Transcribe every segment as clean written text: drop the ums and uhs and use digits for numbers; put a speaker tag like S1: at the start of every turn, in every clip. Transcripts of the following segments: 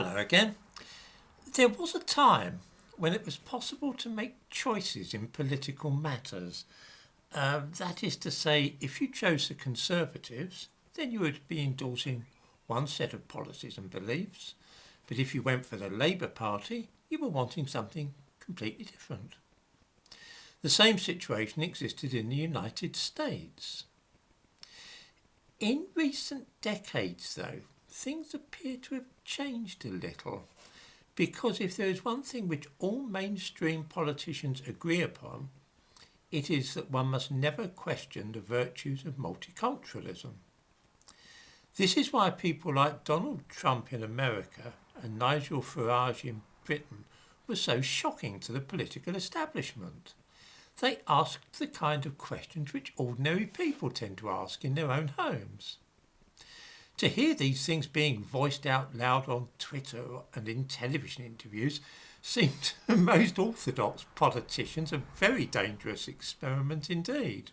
S1: Hello again. There was a time when it was possible to make choices in political matters. That is to say, if you chose the Conservatives, then you would be endorsing one set of policies and beliefs. But if you went for the Labour Party, you were wanting something completely different. The same situation existed in the United States. In recent decades, though, things appear to have changed a little, because if there is one thing which all mainstream politicians agree upon, it is that one must never question the virtues of multiculturalism. This is why people like Donald Trump in America and Nigel Farage in Britain were so shocking to the political establishment. They asked the kind of questions which ordinary people tend to ask in their own homes. To hear these things being voiced out loud on Twitter and in television interviews seemed to most orthodox politicians a very dangerous experiment indeed.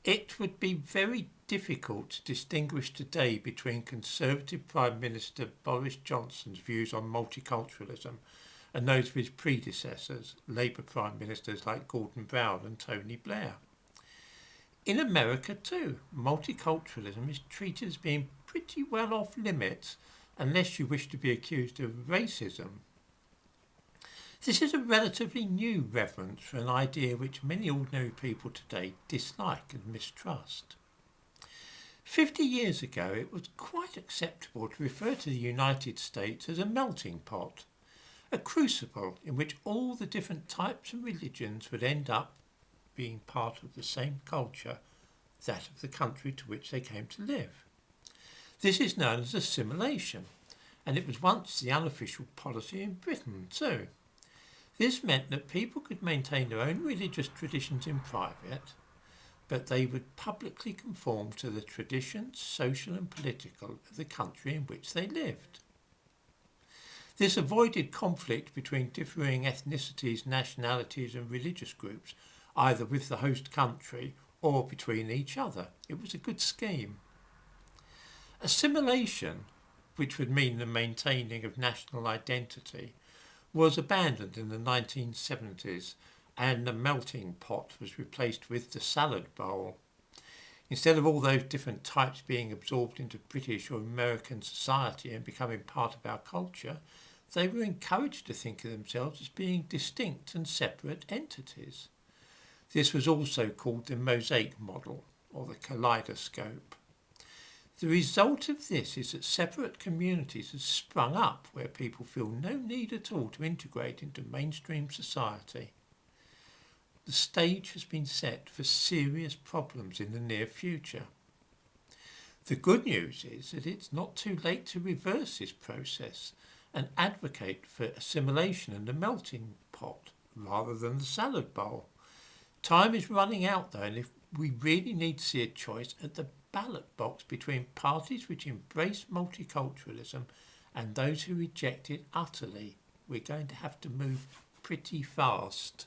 S1: It would be very difficult to distinguish today between Conservative Prime Minister Boris Johnson's views on multiculturalism and those of his predecessors, Labour Prime Ministers like Gordon Brown and Tony Blair. In America too, multiculturalism is treated as being pretty well off limits unless you wish to be accused of racism. This is a relatively new reverence for an idea which many ordinary people today dislike and mistrust. 50 years ago, it was quite acceptable to refer to the United States as a melting pot, a crucible in which all the different types of religions would end up being part of the same culture, that of the country to which they came to live. This is known as assimilation, and it was once the unofficial policy in Britain too. This meant that people could maintain their own religious traditions in private, but they would publicly conform to the traditions, social and political, of the country in which they lived. This avoided conflict between differing ethnicities, nationalities and religious groups, either with the host country or between each other. It was a good scheme. Assimilation, which would mean the maintaining of national identity, was abandoned in the 1970s, and the melting pot was replaced with the salad bowl. Instead of all those different types being absorbed into British or American society and becoming part of our culture, they were encouraged to think of themselves as being distinct and separate entities. This was also called the mosaic model, or the kaleidoscope. The result of this is that separate communities have sprung up where people feel no need at all to integrate into mainstream society. The stage has been set for serious problems in the near future. The good news is that it's not too late to reverse this process and advocate for assimilation and the melting pot rather than the salad bowl. Time is running out though, and if we really need to see a choice at the ballot box between parties which embrace multiculturalism and those who reject it utterly, we're going to have to move pretty fast.